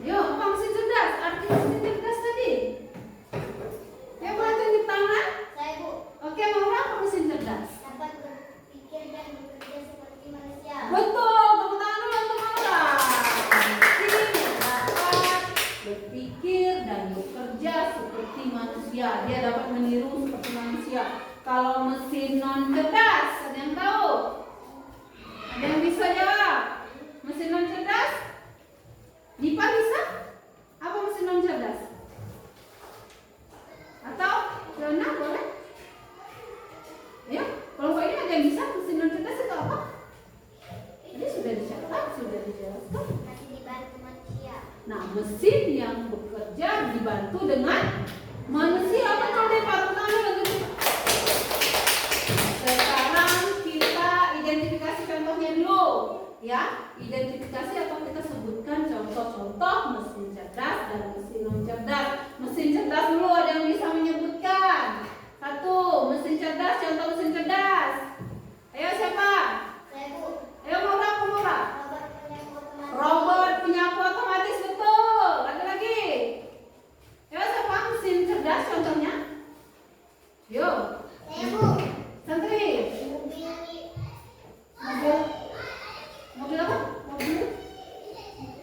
Yuk, apa mesin cerdas? Arti mesin cerdas tadi? Ya, boleh tunjuk tangan. Saya Bu. Oke, mau apa mesin cerdas? Dapat berpikir dan bekerja seperti manusia. Betul, tepuk tangan dulu untuk Maura. Mesin yang dapat berpikir dan bekerja seperti seperti manusia. Dia dapat meniru seperti manusia. Kalau mesin non cerdas, ada yang tahu? Ada yang bisa jawab? Mesin non cerdas? Dipa bisa? Apa mesin non cerdas? Atau Fiona boleh? Ya, kalau ini ada yang bisa mesin non cerdas itu apa? Ini sudah dicatat, sudah dijelaskan. Masih dibantu manusia. Nah, mesin yang bekerja dibantu dengan manusia. Betul deh, Pak Rukani begitu. Sekarang kita identifikasi contohnya dulu, ya. Identifikasi atau kita sebutkan contoh-contoh mesin cerdas dan mesin non cerdas. Mesin cerdas dulu, ada yang bisa menyebutkan? Satu, mesin cerdas, contoh mesin cerdas. Ayo siapa? Saya Bu. Ayo Maura, Maura. Robot penyapu otomatis. Robot penyapu otomatis, betul. Ada lagi? Ya siapa mesin cerdas contohnya? Yo. Saya Bu. Santri. Mobil Mobil apa? Mobil?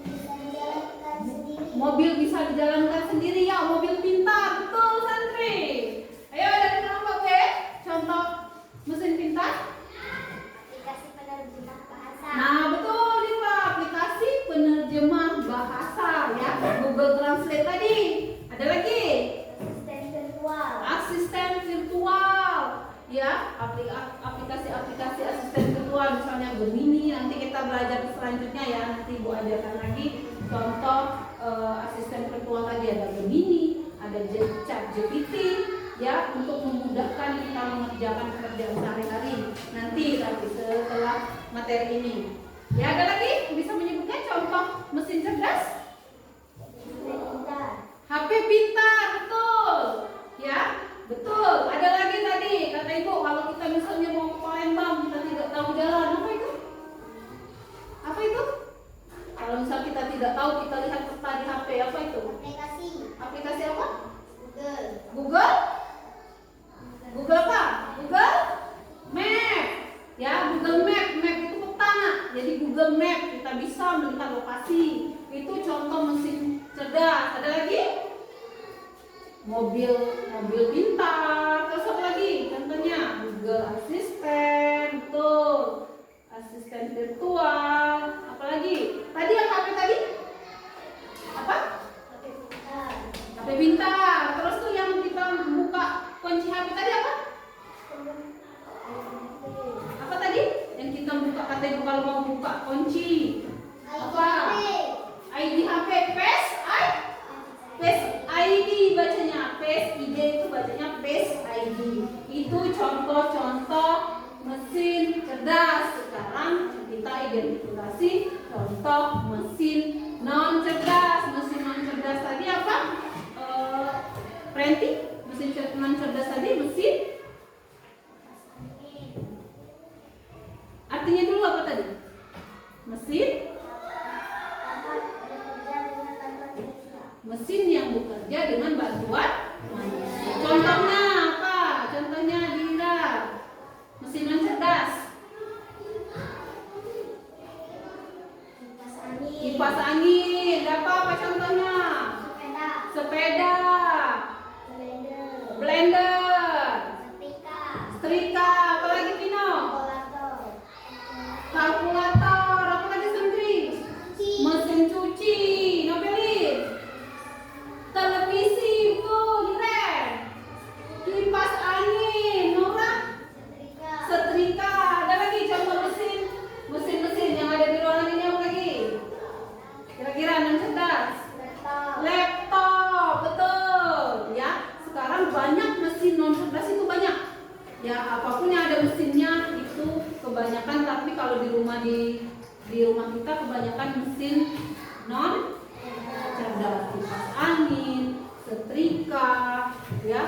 bisa dijalankan sendiri. Mobil bisa dijalankan sendiri ya. Mobil pintar, betul Santri. Ayo dari kelompok B. Contoh mesin pintar. Aplikasi penerjemah bahasa. Nah betul nih Pak. Aplikasi penerjemah bahasa ya. Google Translate tadi. Ada lagi? Asisten virtual. Asisten virtual ya, aplikasi asisten virtual misalnya Gemini. Nanti kita belajar selanjutnya ya, nanti Bu ajarkan lagi contoh asisten virtual tadi. Ada Gemini, ada ChatGPT ya, untuk memudahkan kita mengerjakan pekerjaan sehari-hari nanti setelah materi ini ya. Ada lagi bisa menyebutkan contoh mesin cerdas? HP pintar, betul. Ya, betul. Ada lagi tadi, kata Ibu, kalau kita misalnya mau ke Palembang, kita tidak tahu jalan, apa itu? Apa itu? Kalau misal kita tidak tahu, kita lihat peta di HP, apa itu? Aplikasi. Aplikasi apa? Google. Google? Google apa? Google Map. Ya, Google Map. Map itu peta. Jadi Google Map, kita bisa melihat lokasi. Itu contoh mesin cerdas. Ada lagi? Mobil pintar. Terus apa lagi? Contohnya Google Assistant, betul. Asisten virtual. Apa lagi? Tadi yang HP tadi? Apa? HP pintar. HP pintar. Terus tuh yang kita buka kunci HP tadi apa? Apa tadi? Yang kita buka katanya kalau mau buka kunci. Apa? ID HP, Face ID bacanya, Face ID itu bacanya Face ID. Itu contoh-contoh mesin cerdas. Sekarang kita identifikasi contoh mesin non cerdas. Mesin non cerdas tadi apa? Printing. Mesin non cerdas tadi mesin. Artinya dulu apa tadi? Mesin. Mesin yang bekerja dengan bantuan manusia. Contohnya apa? Contohnya Dira. Mesin non cerdas. Kipas angin. Apa contohnya? Sepeda. Blender. Setrika. Apa lagi Pino? Kalkulator. Apa lagi Sandri? Mesin cuci. Novelin. Televisi, betul, Ren. Kipas angin, Nora. Setrika. Ada lagi contoh mesin yang ada di ruangan ini apa lagi? Kira-kira non cerdas. Laptop, betul. Ya, sekarang banyak mesin non cerdas itu banyak. Ya, apapun yang ada mesinnya itu kebanyakan. Tapi kalau di rumah kita kebanyakan mesin non cerdas. Kipas angin, setrika, ya,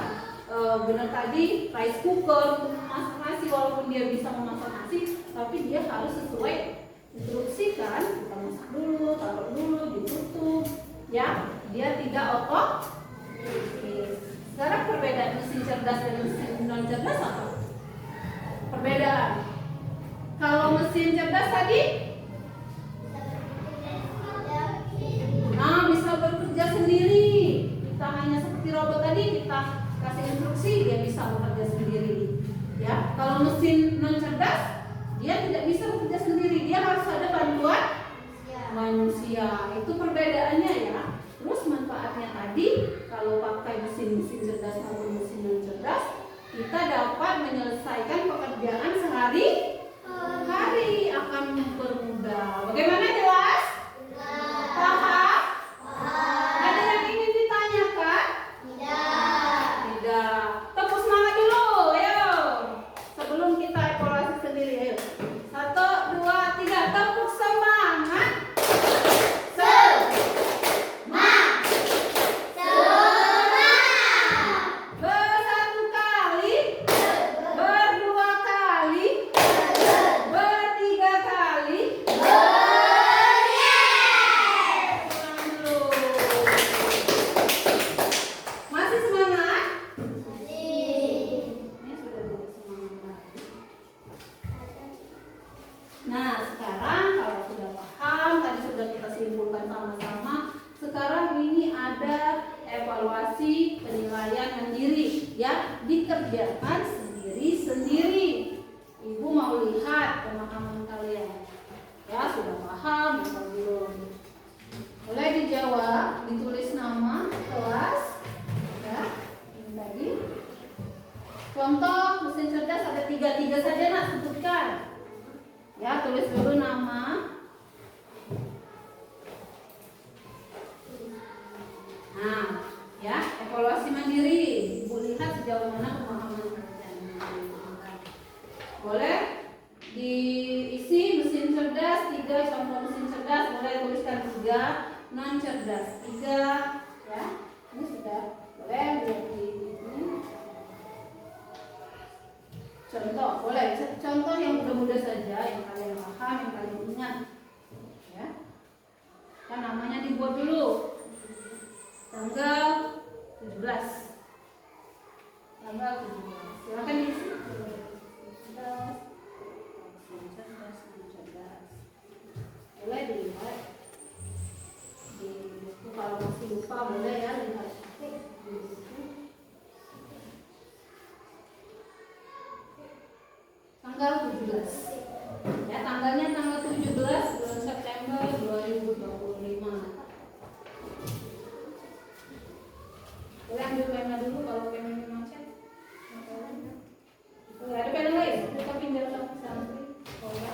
benar tadi rice cooker untuk memasak nasi. Walaupun dia bisa memasak nasi, tapi dia harus sesuai instruksi kan. Kita masak dulu, taruh dulu, ditutup, ya. Dia tidak otomatis. Sekarang perbedaan mesin cerdas dan mesin non cerdas apa? Perbedaan. Kalau mesin cerdas tadi bisa bekerja sendiri. Kita hanya seperti robot robot tadi kita kasih instruksi dia bisa bekerja sendiri. Ya, kalau mesin non cerdas dia tidak bisa bekerja sendiri, dia harus ada bantuan manusia. Itu perbedaannya ya. Terus manfaatnya tadi kalau pakai mesin cerdas maupun mesin non cerdas, kita dapat menyelesaikan pekerjaan sehari-hari, akan mempermudah. Bagaimana, jelas? Paham? Ada yang ingin ditanyakan? Tidak. Tepuk semangat dulu, ayo. Sebelum kita evaluasi sendiri, ayo. 1, 2, 3, tepuk semangat. Bersatu kali, berdua kali, bertiga kali. Ulang dulu. Masih semangat? Ini sudah tidak semangat. Nah, sekarang kalau sudah paham, tadi sudah kita simpulkan sama-sama. Sekarang ini ada evaluasi penilaian mandiri, ya, dikerjakan sendiri-sendiri. Ibu mau lihat pemahaman kalian. Ya, sudah paham atau belum? Boleh dijawab, ditulis nama, kelas, ya, ini tadi. Contoh mesin cerdas ada 3 saja, nak, sebutkan. Ya, tulis dulu nama. Nah, ya, evaluasi mandiri. Ibu lihat sejauh mana pemahaman kalian. Boleh diisi mesin cerdas 3, contoh mesin cerdas boleh tuliskan 3, non cerdas 3, ya. Ini sudah boleh lihat di ini. Contoh, boleh contoh yang mudah-mudah saja, yang kalian paham, yang kalian ingat. Ya. Kan namanya dibuat dulu. Tanggal 17. Tanggal 17. Silakan diisi. Boleh dilihat di buku, kalau masih lupa boleh ya lihat di buku. Tanggal 17. Ya, tanggalnya tanggal 17 bulan September 2025. Boleh ambil pena dulu kalau penanya macet. Ada pena lain? Kita pinjam sama santri. Oh ya.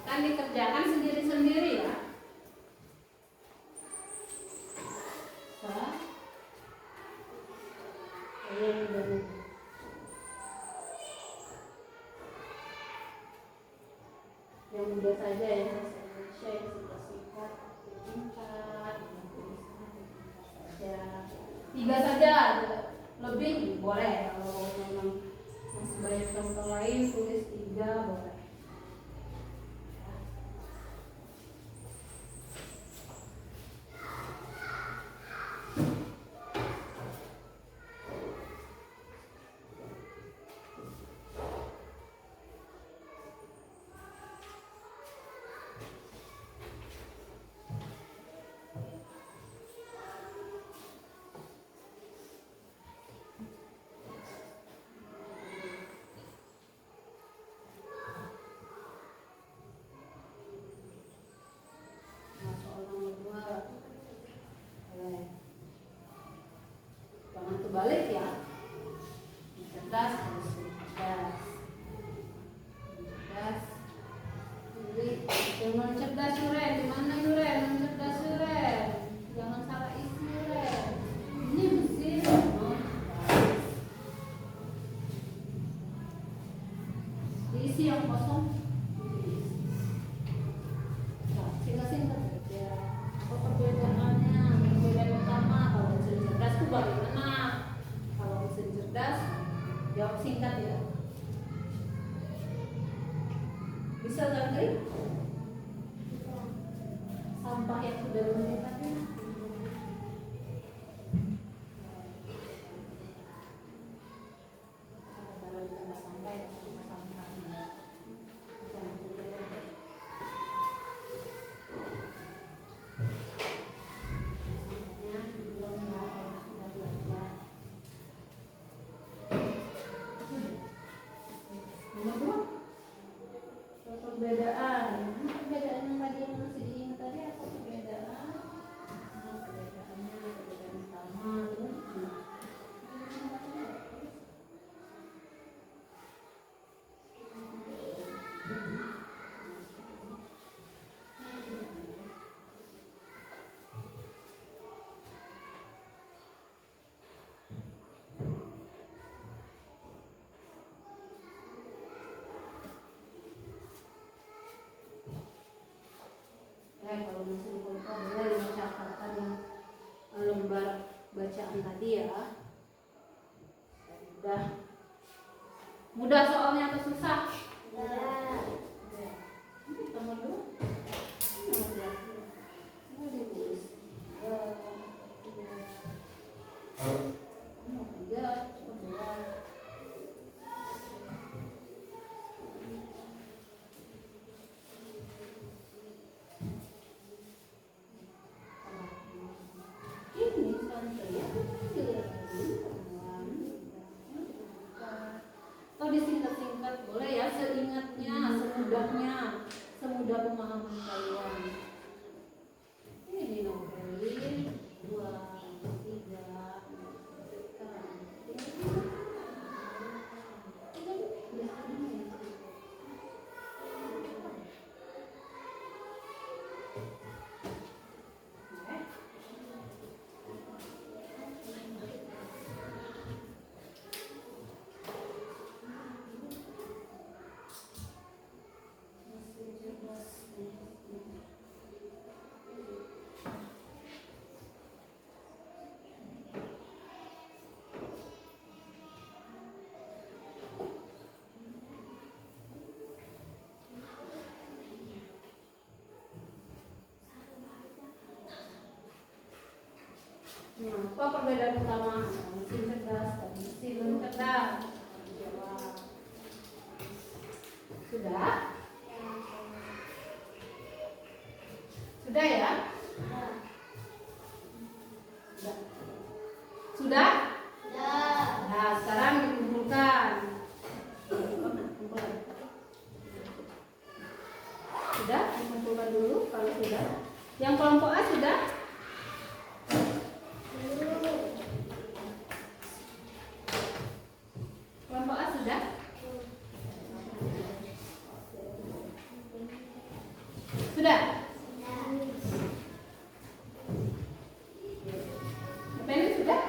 Akan dikerjakan sendiri-sendiri ya. Yang mudah saja ya, bahasa Indonesia yang singkat-singkat, singkat, saja. 3 saja, lebih boleh. Kalau memang masih banyak contoh lain, tulis 3 boleh. Balik ya, cerdas harus cerdas, jangan cerdas Yuren, dimana Yuren, non cerdas Yuren, jangan salah isi Yuren, ini mesin non cerdas, diisi yang kosong, singkat-singkat saja. Apa perbedaannya? Perbedaan utama kalau mesin cerdas itu bagaimana? Cerdas, jawab singkat ya. Bisa Zandri? Sampah yang sudah meningkatnya. kalau masih lupa boleh dibacakan yang lembar bacaan tadi ya. Mudah soalnya atau susah? Tunggu dulu. Atau disingkat-singkat boleh ya, seingatnya, semudahnya, semudah pemahaman kalian. Ini dinomelin 2, 3, apa perbedaan utama mesin cerdas dan mesin cerdas? Jawab. Sudah? Sudah ya? Sudah? Nah, sekarang dikumpulkan. Sudah? Dikumpulkan dulu kalau sudah. Yang kelompok A sudah? Kelompok A sudah? Sudah? Apa ini sudah?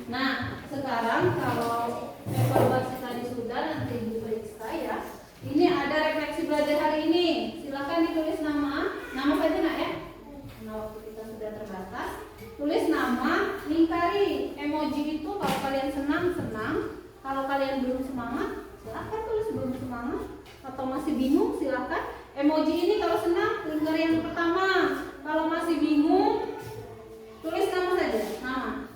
Nah, sekarang kalau evaluasi tadi sudah, nanti diperiksa ya. Ini ada refleksi belajar hari ini. Silakan ditulis nama saja nak ya. Nah, waktu kita sudah terbatas. Tulis nama, lingkari emoji itu kalau kalian senang, kalau kalian belum semangat, silakan tulis belum semangat, atau masih bingung silakan. Emoji ini kalau senang, lingkari yang pertama. Kalau masih bingung, tulis nama saja, nama.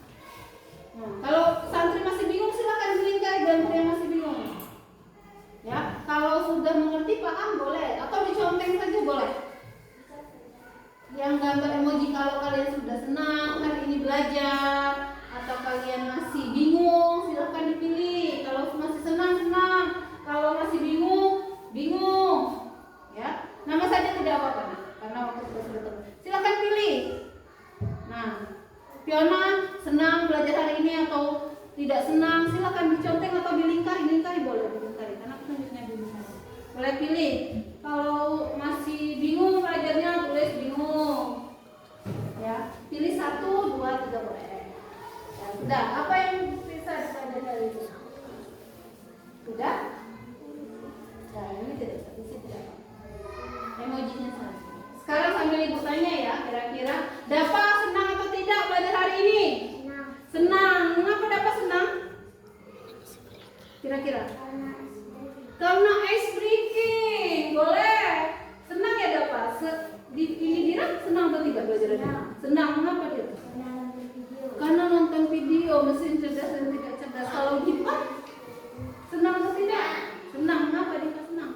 Nah, kalau santri masih bingung, silakan dilingkari gambar yang masih bingung. Ya, kalau sudah mengerti paham boleh, atau diconteng saja boleh. Yang gambar emoji kalau kalian sudah senang hari ini belajar, atau kalian masih bingung, silakan dipilih. Kalau masih senang, kalau masih bingung, ya. Nama saja tidak apa-apa, karena waktu kita sudah terbatas. Silakan pilih. Nah, Fiona senang belajar hari ini atau tidak senang, silakan diconteng atau dilingkari boleh dilingkari, karena petunjuknya dilingkari. Boleh pilih. Kalau masih bingung belajarnya, tulis bingung. Ya, pilih 1, 2, 3 boleh. Ya, sudah. Apa yang bisa dipelajari itu? Sudah? Nah, ini tidak tidak. Emojinya saja. Sekarang sambil ibu tanya ya, kira-kira Dapa senang atau tidak belajar hari ini? Senang. Mengapa Dapa senang? Kira-kira? Karena ice breaking. Boleh. Senang ya Dapa? Ini Dira senang atau tidak belajar hari ini? Senang. Mengapa dia? Karena nonton video mesin cerdas dan tidak cerdas. Kalau Dipa senang atau tidak? Senang. Mengapa Dipa senang?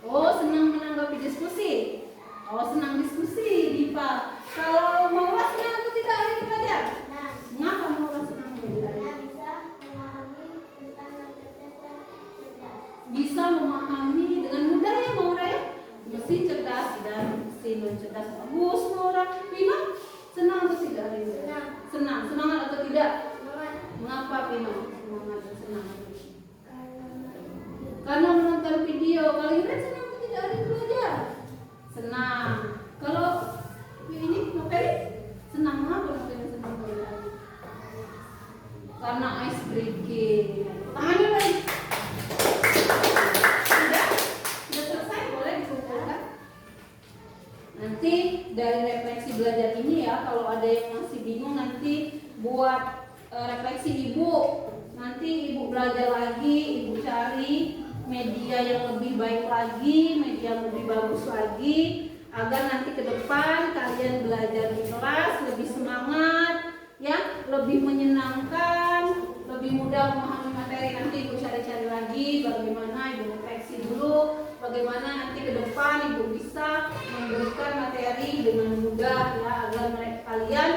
Oh, senang menanggapi diskusi. Oh, senang diskusi Dipa. Kalau Maura senang atau tidak hari ini belajar? Mengapa Maura senang belajar? Bisa memahami dengan mudah ya Maura ya. Mesin cerdas dan mesin non cerdas. Bagus Maura. Pino senang atau tidak hari ini? Senang. Semangat atau tidak? Mengapa Pino semangat dan senang? Karena menonton video. Kalau Yuran senang atau tidak hari ini belajar? Senang. Kalau ini Noperi senang. Mengapa Noperi senang belajar? Karena ice breaking. Tangan dulu. Sudah selesai, boleh dikumpulkan. Nanti dari refleksi belajar ini ya, kalau ada yang masih bingung nanti buat refleksi Ibu. Nanti Ibu belajar lagi, Ibu cari media yang lebih baik lagi, media yang lebih bagus lagi, agar nanti ke depan kalian belajar di kelas lebih semangat, ya, lebih menyenangkan, lebih mudah memahami materi. Nanti Ibu cari-cari lagi bagaimana Ibu refleksi dulu, bagaimana nanti ke depan Ibu bisa memberikan materi dengan mudah, ya, agar mereka kalian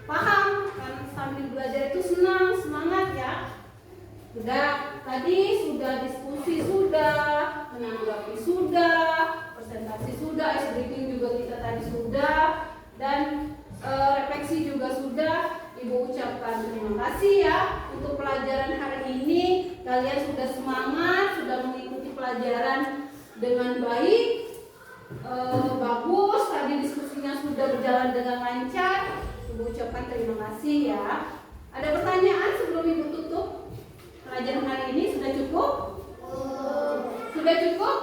paham, karena sambil belajar itu senang, semangat ya. Tadi sudah diskusi, sudah menanggapi, sudah presentasi, sudah ice breaking juga kita tadi sudah, dan refleksi juga sudah. Ibu ucapkan terima kasih ya untuk pelajaran hari ini. Kalian sudah semangat, sudah mengikuti pelajaran dengan baik, bagus. Tadi diskusinya sudah berjalan dengan lancar. Ibu ucapkan terima kasih ya. Ada pertanyaan sebelum Ibu tutup? Pelajaran hari ini sudah cukup? Sudah cukup?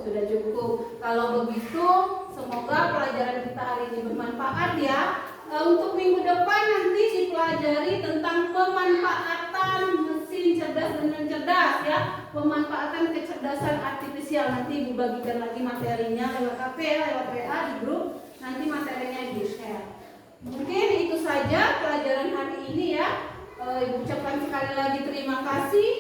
Sudah cukup. Kalau begitu, semoga pelajaran kita hari ini bermanfaat ya. Untuk minggu depan nanti dipelajari tentang pemanfaatan mesin cerdas dengan cerdas ya. Pemanfaatan kecerdasan artifisial. Nanti Ibu bagikan lagi materinya lewat HP, lewat WA di grup. Nanti materinya di-share. Mungkin itu saja pelajaran hari ini ya. Ibu ucapkan sekali lagi terima kasih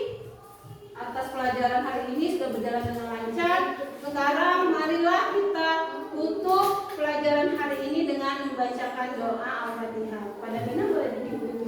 atas pelajaran hari ini sudah berjalan dengan lancar. Sekarang marilah kita tutup pelajaran hari ini dengan membacakan doa Al-Fatihah. Pada benar boleh dipimpin.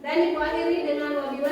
Dan Ibu akhiri dengan wabillahi